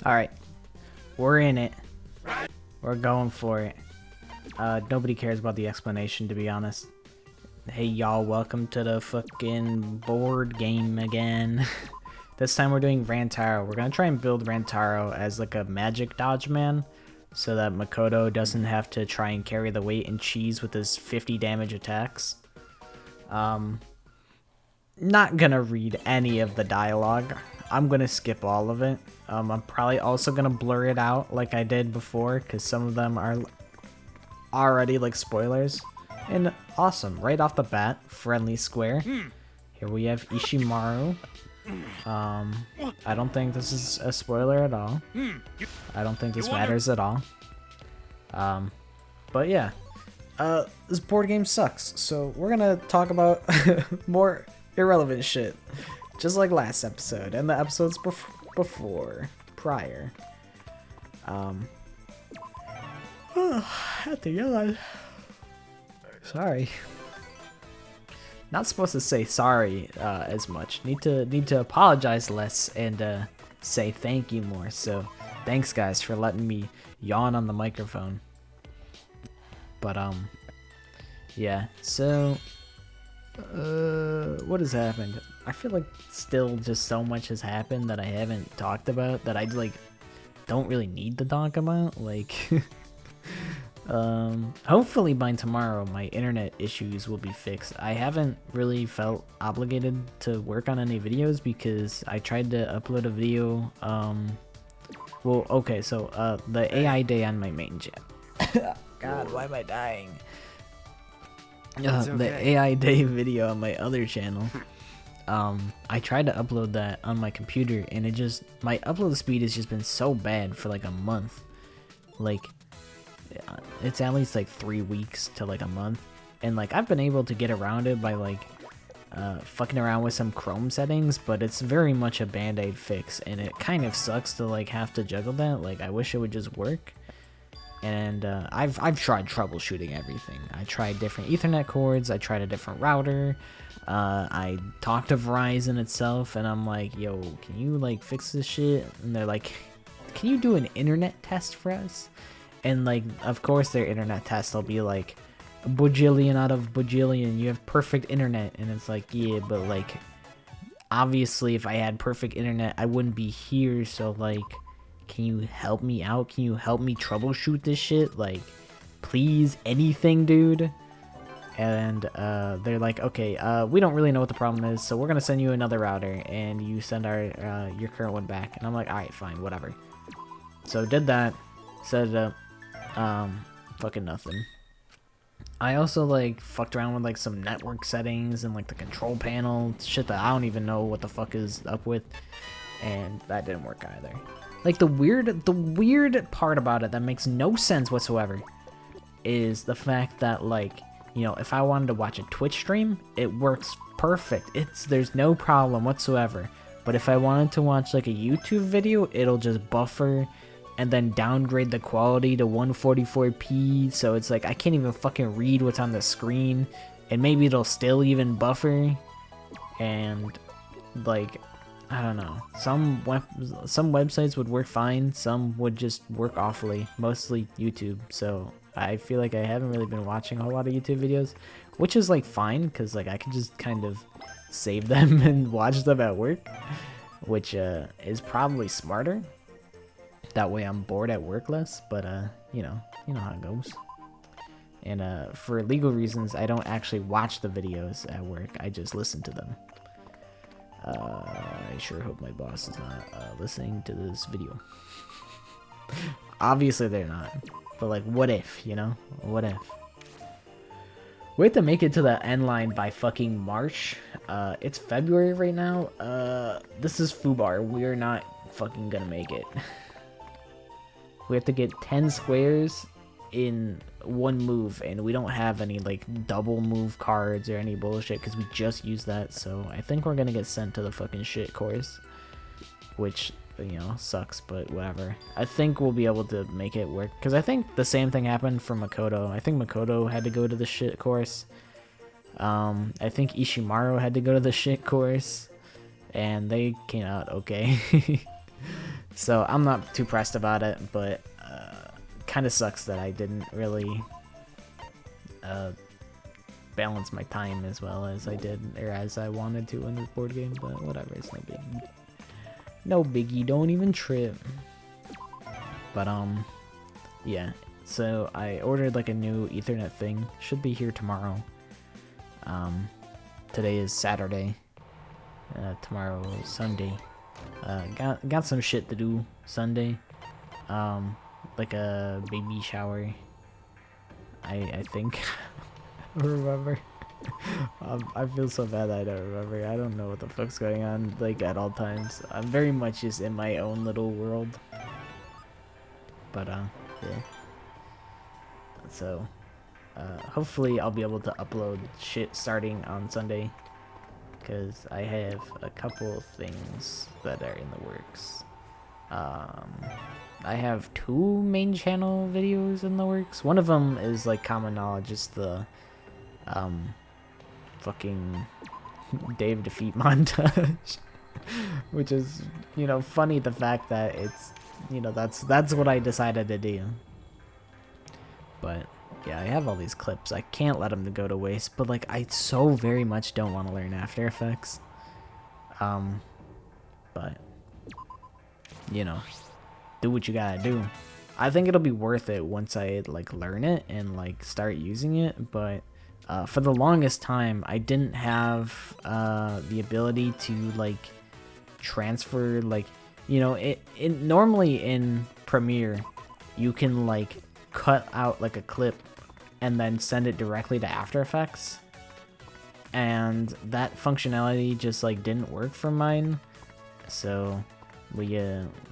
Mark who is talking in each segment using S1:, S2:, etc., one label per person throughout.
S1: Alright, we're in it. We're going for it. Nobody cares about the explanation, to be honest. Hey y'all, welcome to the fucking board game again. This time we're doing Rantaro. We're gonna try and build Rantaro as like a magic dodge man, so that Makoto doesn't have to try and carry the weight and cheese with his 50 damage attacks. Not gonna read any of the dialogue. I'm gonna skip all of it. I'm probably also gonna blur it out like I did before, because some of them are already like spoilers. And awesome, right off the bat, friendly square. Here we have Ishimaru. I don't think this is a spoiler at all. I don't think this matters at all. But yeah, this board game sucks, so we're gonna talk about more irrelevant shit, just like last episode and the episodes prior. Had to yawn. Sorry. Not supposed to say sorry as much. Need to apologize less and say thank you more. So thanks guys for letting me yawn on the microphone. But yeah. So what has happened? I feel like still just so much has happened that I haven't talked about that I like don't really need to talk about. Like hopefully by tomorrow my internet issues will be fixed. I haven't really felt obligated to work on any videos because I tried to upload a video. Well, okay, so the AI day on my main channel. God, why am I dying? The AI day video on my other channel. I tried to upload that on my computer and it just, my upload speed has just been so bad for like a month. Like, it's at least like 3 weeks to like a month. And like, I've been able to get around it by like, fucking around with some Chrome settings, but it's very much a band-aid fix. And it kind of sucks to like have to juggle that. Like, I wish it would just work. And I've tried troubleshooting everything. I tried different Ethernet cords. I tried a different router. I talked to Verizon itself, and I'm like, "Yo, can you like fix this shit?" And they're like, "Can you do an internet test for us?" And like, of course, their internet test will be like a bajillion out of bajillion. You have perfect internet, and it's like, yeah, but like, obviously, if I had perfect internet, I wouldn't be here. So like, can you help me out? Can you help me troubleshoot this shit? Like, please, anything, dude. And they're like, okay, we don't really know what the problem is, so we're gonna send you another router, and you send our your current one back. And I'm like, all right, fine, whatever. So did that, set it up, fucking nothing. I also like fucked around with like some network settings and like the control panel, shit that I don't even know what the fuck is up with, and that didn't work either. Like the weird part about it that makes no sense whatsoever is the fact that like, you know, if I wanted to watch a Twitch stream, it works perfect. There's no problem whatsoever. But if I wanted to watch like a YouTube video, it'll just buffer and then downgrade the quality to 144p. So it's like I can't even fucking read what's on the screen, and maybe it'll still even buffer. And like, I don't know. Some websites would work fine. Some would just work awfully. Mostly YouTube. So I feel like I haven't really been watching a whole lot of YouTube videos, which is like fine because like I can just kind of save them and watch them at work, which is probably smarter. That way I'm bored at work less. But you know how it goes. And for legal reasons, I don't actually watch the videos at work. I just listen to them. I sure hope my boss is not listening to this video. Obviously they're not. But like, what if, you know? What if? We have to make it to the end line by fucking March. It's February right now. This is FUBAR. We're not fucking gonna make it. We have to get 10 squares in one move, and we don't have any like double move cards or any bullshit because we just used that. So I think we're gonna get sent to the fucking shit course, which, you know, sucks, but whatever. I think we'll be able to make it work because I think the same thing happened for Makoto. I think Makoto had to go to the shit course. I think Ishimaru had to go to the shit course, and they came out okay. So I'm not too pressed about it, but kind of sucks that I didn't really balance my time as well as I did, or as I wanted to in this board game, but whatever, it's no biggie. No biggie, don't even trip. But yeah, so I ordered like a new Ethernet thing, should be here tomorrow. Today is Saturday, tomorrow is Sunday. Got some shit to do Sunday, like a baby shower, I think. I don't remember. I feel so bad that I don't remember. I don't know what the fuck's going on, like, at all times. I'm very much just in my own little world. But, yeah. So, hopefully I'll be able to upload shit starting on Sunday. Because I have a couple of things that are in the works. I have 2 main channel videos in the works. One of them is, like, common knowledge, it's the fucking Dave defeat montage. Which is, you know, funny, the fact that it's, you know, that's what I decided to do. But yeah, I have all these clips. I can't let them go to waste, but like, I so very much don't want to learn After Effects. But you know, do what you gotta do. I think it'll be worth it once I like learn it and like start using it, but for the longest time I didn't have the ability to like transfer, like, you know, it normally in Premiere you can like cut out like a clip and then send it directly to After Effects, and that functionality just like didn't work for mine, so we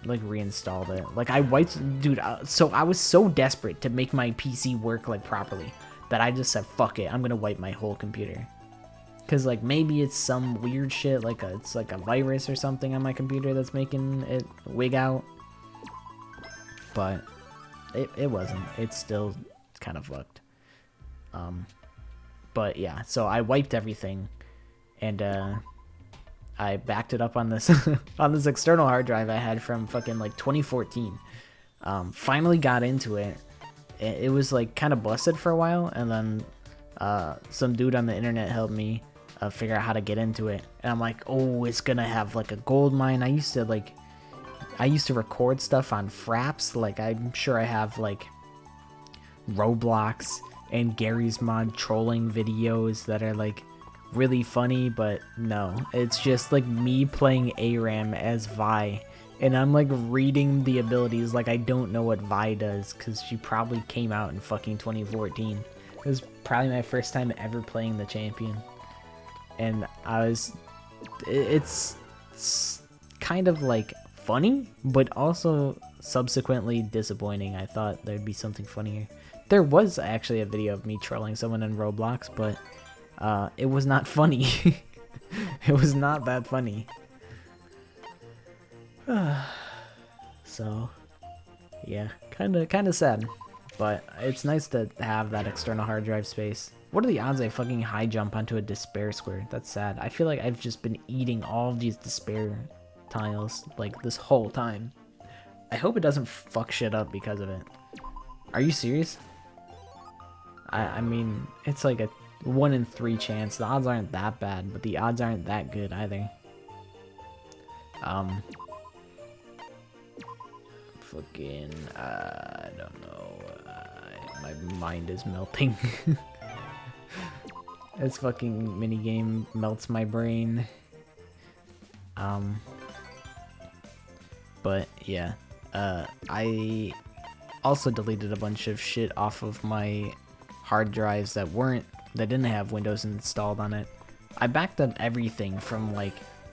S1: like reinstalled it. Like I wiped, dude, so I was so desperate to make my PC work like properly that I just said fuck it, I'm gonna wipe my whole computer. Cause like maybe it's some weird shit, like it's like a virus or something on my computer that's making it wig out, but it wasn't. It's still kind of fucked. But yeah, so I wiped everything, and I backed it up on this on this external hard drive I had from fucking like 2014. Finally got into it. It was like kind of busted for a while, and then some dude on the internet helped me figure out how to get into it. And I'm like, oh, it's gonna have like a gold mine. I used to record stuff on Fraps. Like I'm sure I have like Roblox and Gary's Mod trolling videos that are like really funny, but no, it's just like me playing ARAM as Vi, and I'm like reading the abilities like I don't know what Vi does, because she probably came out in fucking 2014. It was probably my first time ever playing the champion, and it's kind of like funny, but also subsequently disappointing. I thought there'd be something funnier. There was actually a video of me trolling someone in Roblox, but it was not funny. It was not that funny. So, yeah, kind of sad. But it's nice to have that external hard drive space. What are the odds I fucking high jump onto a despair square? That's sad. I feel like I've just been eating all of these despair tiles like this whole time. I hope it doesn't fuck shit up because of it. Are you serious? I mean, it's like a 1 in 3 chance. The odds aren't that bad, but the odds aren't that good either. Fucking, I don't know. My mind is melting. This fucking minigame melts my brain. But yeah, I also deleted a bunch of shit off of my hard drives that didn't have Windows installed on it. I backed up everything from like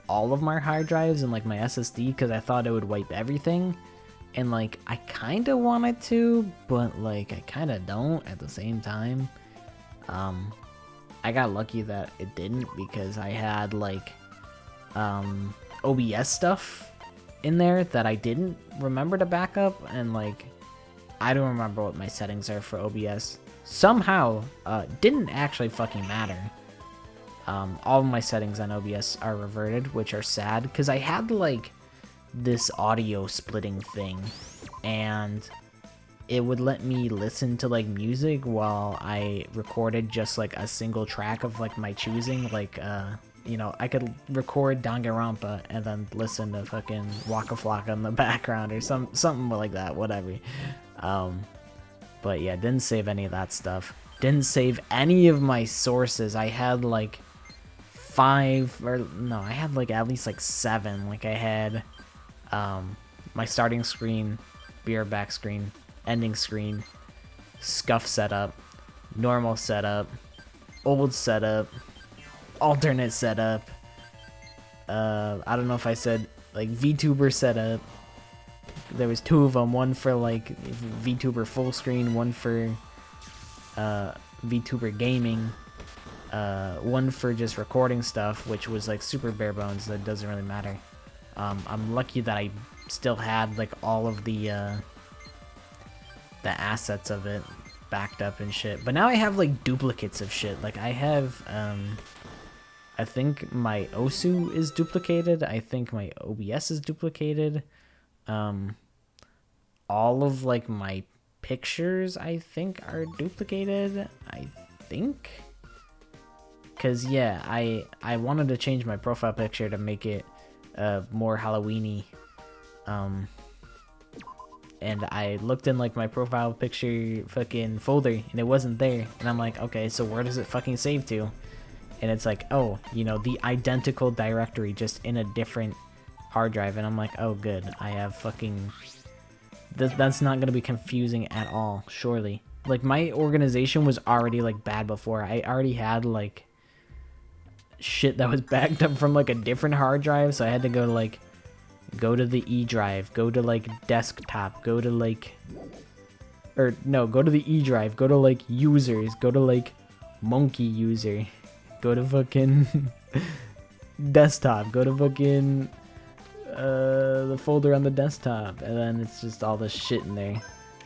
S1: all of my hard drives and like my SSD because I thought it would wipe everything, and like I kind of wanted to, but like I kind of don't at the same time. I got lucky that it didn't, because I had like OBS stuff in there that I didn't remember to back up, and like I don't remember what my settings are for OBS. Somehow didn't actually fucking matter. All of my settings on OBS are reverted, which are sad, because I had like this audio splitting thing, and it would let me listen to like music while I recorded just like a single track of like my choosing. Like you know, I could record Danganronpa and then listen to fucking Waka Flocka in the background or something like that, whatever. But yeah, didn't save any of that stuff. Didn't save any of my sources. I had like 5, or no, I had like at least like 7. Like I had my starting screen, beer back screen, ending screen, scuff setup, normal setup, old setup, alternate setup. I don't know if I said like VTuber setup. There was 2 of them, one for like VTuber full screen, one for VTuber gaming, one for just recording stuff, which was like super bare bones. That doesn't really matter. I'm lucky that I still had like all of the assets of it backed up and shit. But now I have like duplicates of shit. Like I have I think my OSU is duplicated. I think my OBS is duplicated. All of like my pictures I think are duplicated. I think, cause yeah, I wanted to change my profile picture to make it more Halloween-y. And I looked in like my profile picture fucking folder and it wasn't there. And I'm like, okay, so where does it fucking save to? And it's like, oh, you know, the identical directory just in a different hard drive. And I'm like, oh good, I have fucking... That's not gonna be confusing at all, surely. Like my organization was already like bad before. I already had like shit that was backed up from like a different hard drive. So I had to go to like... go to the E drive, go to like desktop, go to like, or no, go to the E drive, go to like users, go to like monkey user, go to fucking desktop, go to fucking the folder on the desktop, and then it's just all the shit in there,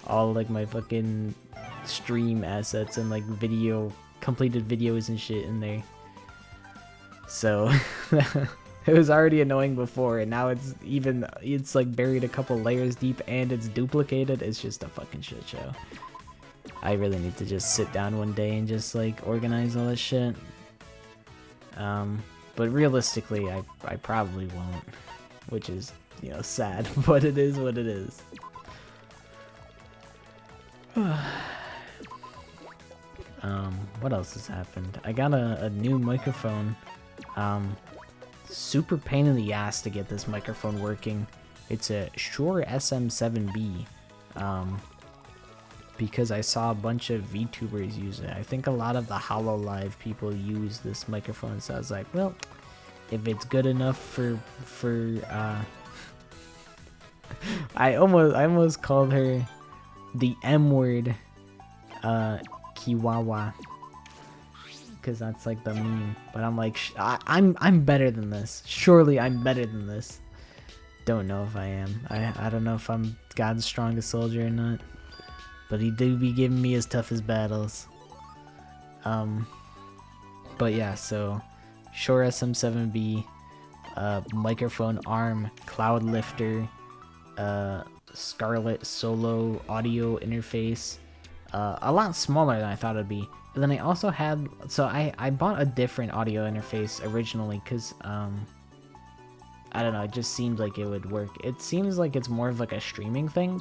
S1: all like my fucking stream assets and like video, completed videos and shit in there. So it was already annoying before, and now it's like buried a couple layers deep and it's duplicated. It's just a fucking shit show. I really need to just sit down one day and just like organize all this shit. But realistically, I probably won't, which is, you know, sad, but it is what it is. What else has happened? I got a new microphone. Super pain in the ass to get this microphone working. It's a Shure SM7B, because I saw a bunch of VTubers use it. I think a lot of the HoloLive people use this microphone, so I was like, well, if it's good enough for I almost called her the M word, Kiwawa, because that's like the meme. But I'm like, I'm better than this. Surely I'm better than this. Don't know if I am. I don't know if I'm God's strongest soldier or not. But he do be giving me his toughest battles. But yeah, so Shure SM7B, microphone arm, cloud lifter, Scarlett Solo audio interface. A lot smaller than I thought it'd be. And then I also had, so I bought a different audio interface originally because, I don't know, it just seemed like it would work. It seems like it's more of like a streaming thing.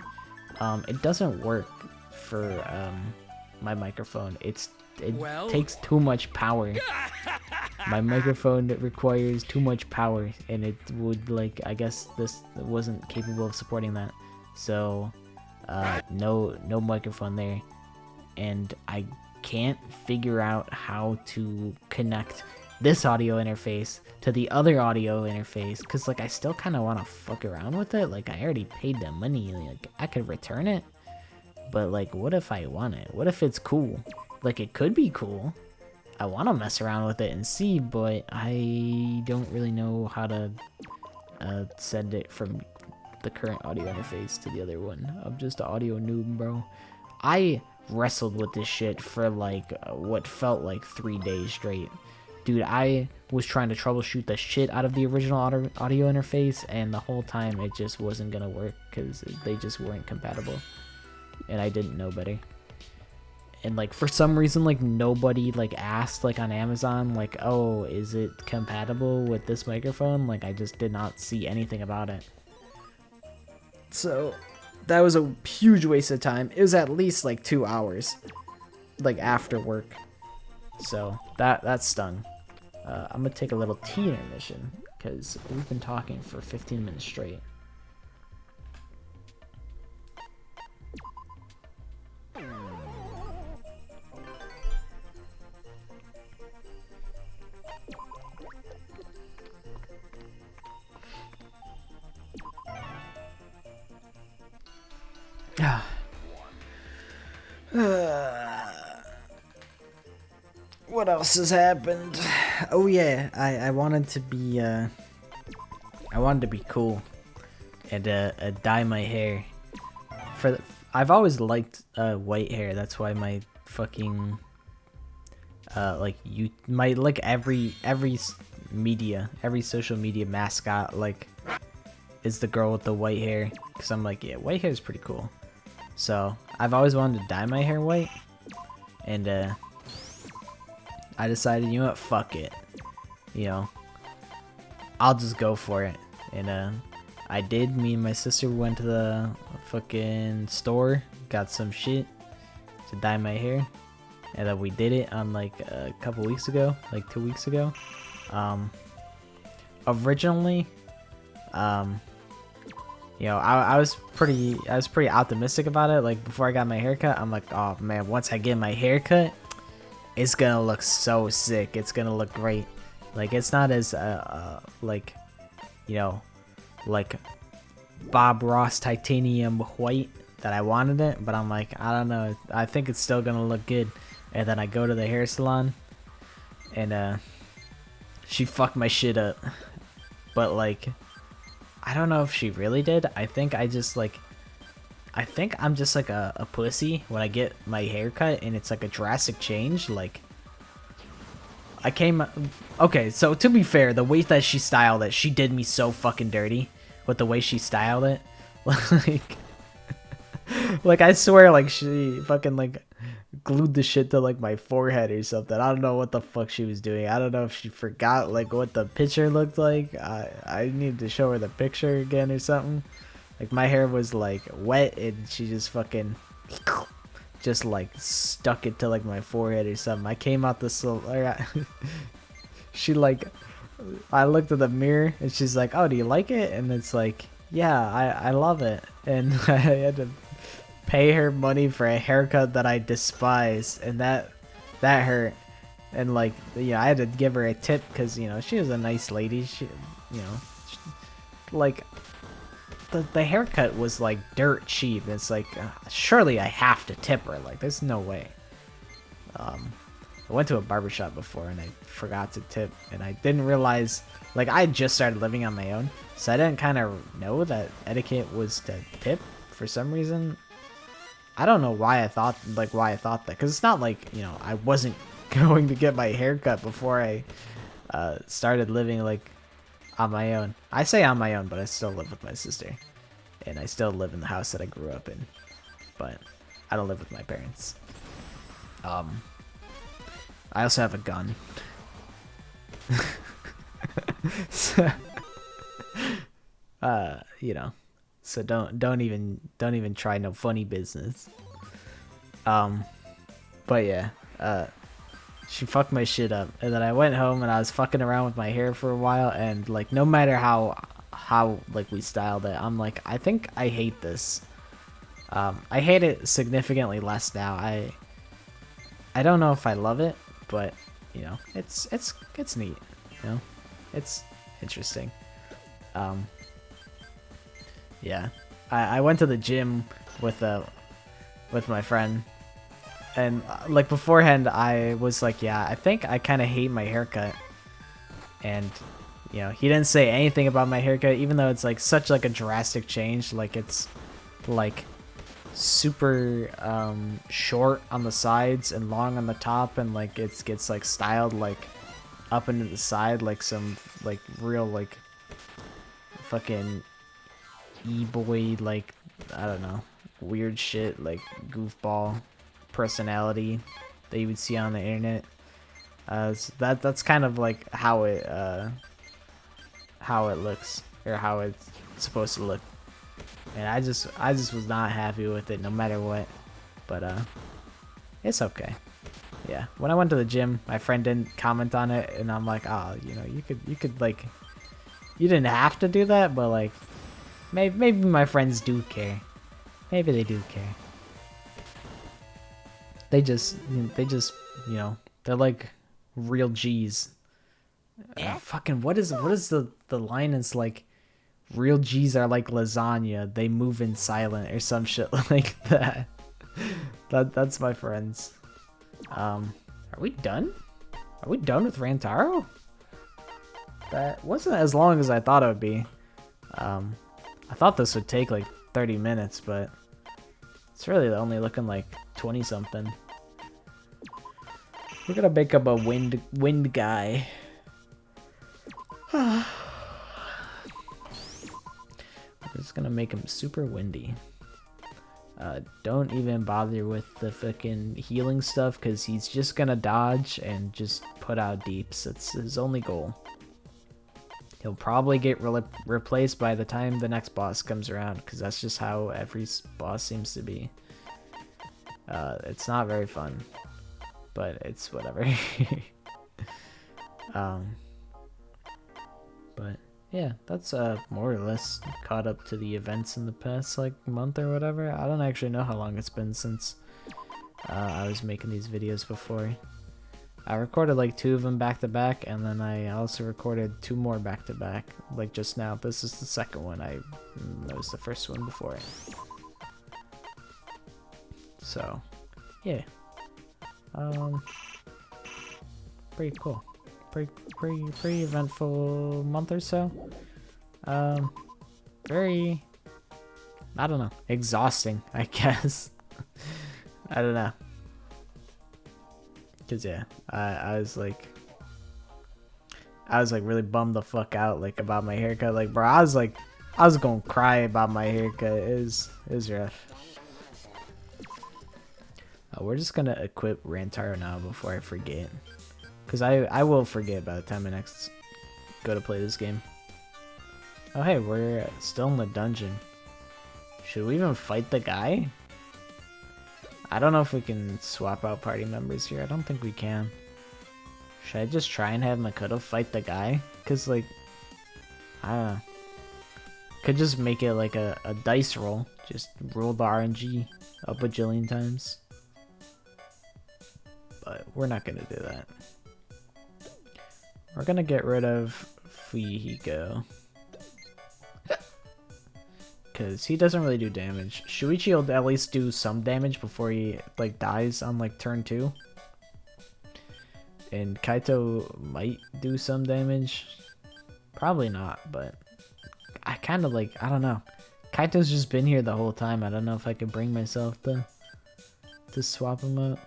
S1: It doesn't work for my microphone. It takes too much power. My microphone requires too much power, and it would, like, I guess this wasn't capable of supporting that. So, no microphone there. And I can't figure out how to connect this audio interface to the other audio interface, because like I still kind of want to fuck around with it. Like I already paid the money, like I could return it, but like what if I want it? What if it's cool? Like it could be cool. I want to mess around with it and see, but I don't really know how to send it from the current audio interface to the other one. I'm just an audio noob, bro. I wrestled with this shit for like what felt like 3 days straight, dude, I was trying to troubleshoot the shit out of the original audio interface, and the whole time it just wasn't gonna work because they just weren't compatible, and I didn't know better. And like for some reason, like nobody like asked like on Amazon like, oh, is it compatible with this microphone? Like I just did not see anything about it. So that was a huge waste of time. It was at least like 2 hours, like after work. So that stung. I'm gonna take a little tea intermission because we've been talking for 15 minutes straight. What else has happened? Oh yeah, I wanted to be cool and dye my hair. I've always liked white hair. That's why my fucking every social media mascot like is the girl with the white hair, because I'm like, yeah, white hair is pretty cool. So I've always wanted to dye my hair white, and I decided, you know what, fuck it, you know, I'll just go for it. And I did. Me and my sister went to the fucking store, got some shit to dye my hair, and then we did it on like a couple weeks ago, like 2 weeks ago. Originally, you know, I was pretty optimistic about it. Like before I got my haircut, I'm like, oh man, once I get my haircut, it's gonna look so sick. It's gonna look great. Like it's not as like, you know, like Bob Ross titanium white that I wanted it, but I'm like, I don't know, I think it's still gonna look good. And then I go to the hair salon, and she fucked my shit up. But like, I don't know if she really did. I think I'm just like a pussy when I get my hair cut and it's like a drastic change. Like, okay, so to be fair, the way that she styled it, she did me so fucking dirty with the way she styled it. Like I swear, like she fucking like glued the shit to like my forehead or something. I don't know what the fuck she was doing. I don't know if she forgot like what the picture looked like. I need to show her the picture again or something. Like my hair was like wet and she just fucking just like stuck it to like my forehead or something. I came out the she like, I looked at the mirror and she's like, oh, do you like it? And it's like, yeah, I love it. And I had to pay her money for a haircut that I despise, and that hurt. And like, yeah, I had to give her a tip because, you know, she was a nice lady. She, you know, like the haircut was like dirt cheap. It's like, surely I have to tip her. Like, there's no way. I went to a barbershop before and I forgot to tip, and I didn't realize, like, I just started living on my own, so I didn't kind of know that etiquette was to tip for some reason. I don't know why I thought that, because it's not like, you know, I wasn't going to get my hair cut before I started living like on my own. I say on my own, but I still live with my sister, and I still live in the house that I grew up in, but I don't live with my parents. I also have a gun. So, you know, so don't even try no funny business. But yeah, she fucked my shit up, and then I went home and I was fucking around with my hair for a while, and like, no matter how like we styled it, I'm like, I think I hate this. I hate it significantly less now. I don't know if I love it, but you know, it's neat, you know, it's interesting. Yeah, I went to the gym with my friend, and like beforehand I was like, yeah, I think I kind of hate my haircut, and you know, he didn't say anything about my haircut, even though it's like such like a drastic change. Like it's like super short on the sides and long on the top, and like it gets like styled like up into the side like some like real like fucking e-boy like I don't know weird shit like goofball personality that you would see on the internet. So that's kind of like how it looks or how it's supposed to look. And I just was not happy with it no matter what. But it's okay. Yeah. When I went to the gym, my friend didn't comment on it and I'm like, "Oh, you know, you could like you didn't have to do that, but like maybe my friends do care. Maybe they do care. They just you know, they're like real G's. Fucking what is the line? It's like real G's are like lasagna. They move in silent or some shit like that. That's my friends. Are we done? Are we done with Rantaro? That wasn't as long as I thought it would be. I thought this would take like 30 minutes, but it's really only looking like 20 something. We're gonna make up a wind guy. We're just gonna make him super windy. Don't even bother with the fucking healing stuff because he's just gonna dodge and just put out deeps. That's his only goal. He'll probably get replaced by the time the next boss comes around because that's just how every boss seems to be. It's not very fun, but it's whatever. But yeah, that's more or less caught up to the events in the past like month or whatever. I don't actually know how long it's been since I was making these videos before. I recorded like 2 of them back to back, and then I also recorded 2 more back to back. Like just now, this is the second one. That was the first one before. So, yeah. Pretty cool. Pretty eventful month or so. Very, I don't know, exhausting, I guess. I don't know. Cause yeah, I was like really bummed the fuck out like about my haircut. Like, bro, I was gonna cry about my haircut. It was rough. We're just gonna equip Rantaro now before I forget. Cause I will forget by the time I next go to play this game. Oh hey, we're still in the dungeon. Should we even fight the guy? I don't know if we can swap out party members here. I don't think we can. Should I just try and have Makoto fight the guy? Cause like, I don't know. Could just make it like a dice roll. Just roll the RNG a bajillion times. But we're not gonna do that. We're gonna get rid of Fuyuhiko. Because he doesn't really do damage. Shuichi will at least do some damage before he like dies on like turn 2. And Kaito might do some damage. Probably not, but I kind of like, I don't know. Kaito's just been here the whole time. I don't know if I could bring myself to swap him out.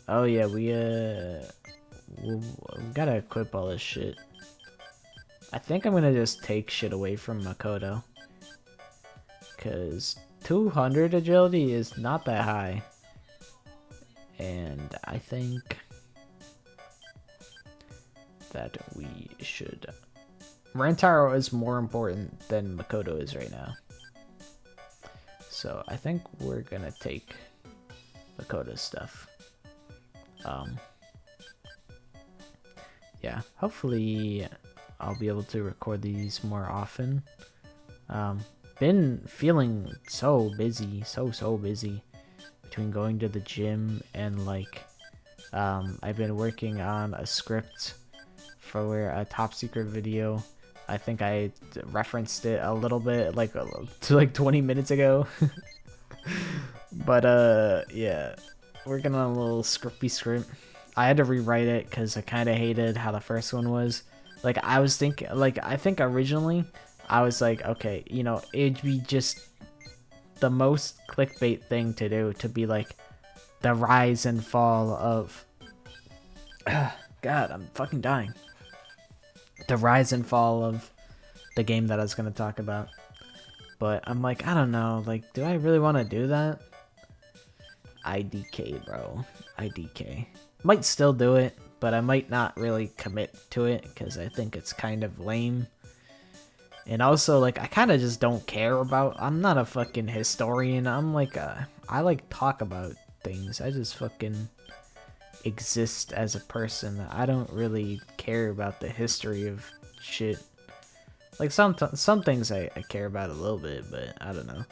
S1: Oh yeah, we gotta equip all this shit. I think I'm gonna just take shit away from Makoto. Because 200 agility is not that high. And I think that we should... Rantaro is more important than Makoto is right now. So I think we're gonna take Makoto's stuff. Yeah, hopefully I'll be able to record these more often. Been feeling so busy, so busy between going to the gym and like I've been working on a script for a top secret video. I think I referenced it a little bit like 20 minutes ago. But yeah, working on a little script. I had to rewrite it because I kind of hated how the first one was. Like I was thinking, like I think originally I was like, okay, you know, it'd be just the most clickbait thing to do to be like the rise and fall of God, I'm fucking dying. The rise and fall of the game that I was gonna talk about. But I'm like, I don't know, like, do I really want to do that? IDK, bro. IDK. Might still do it, but I might not really commit to it because I think it's kind of lame. And also, like, I kind of just don't care about. I'm not a fucking historian. I'm like I like talk about things. I just fucking exist as a person. I don't really care about the history of shit. Like some things I care about a little bit, but I don't know.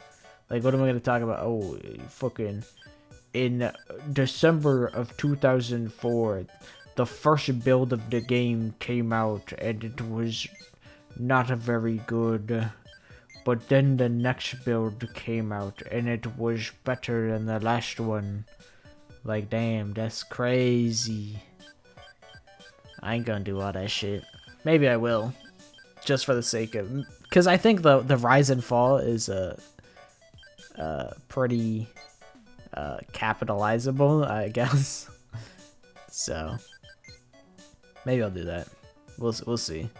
S1: Like, what am I gonna talk about? Oh, fucking in December of 2004, the first build of the game came out, and it was not very good. But then the next build came out, and it was better than the last one. Like, damn, that's crazy. I ain't gonna do all that shit. Maybe I will, just for the sake of, because I think the rise and fall is a pretty capitalizable, I guess. So maybe I'll do that. We'll see.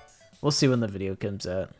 S1: We'll see when the video comes out.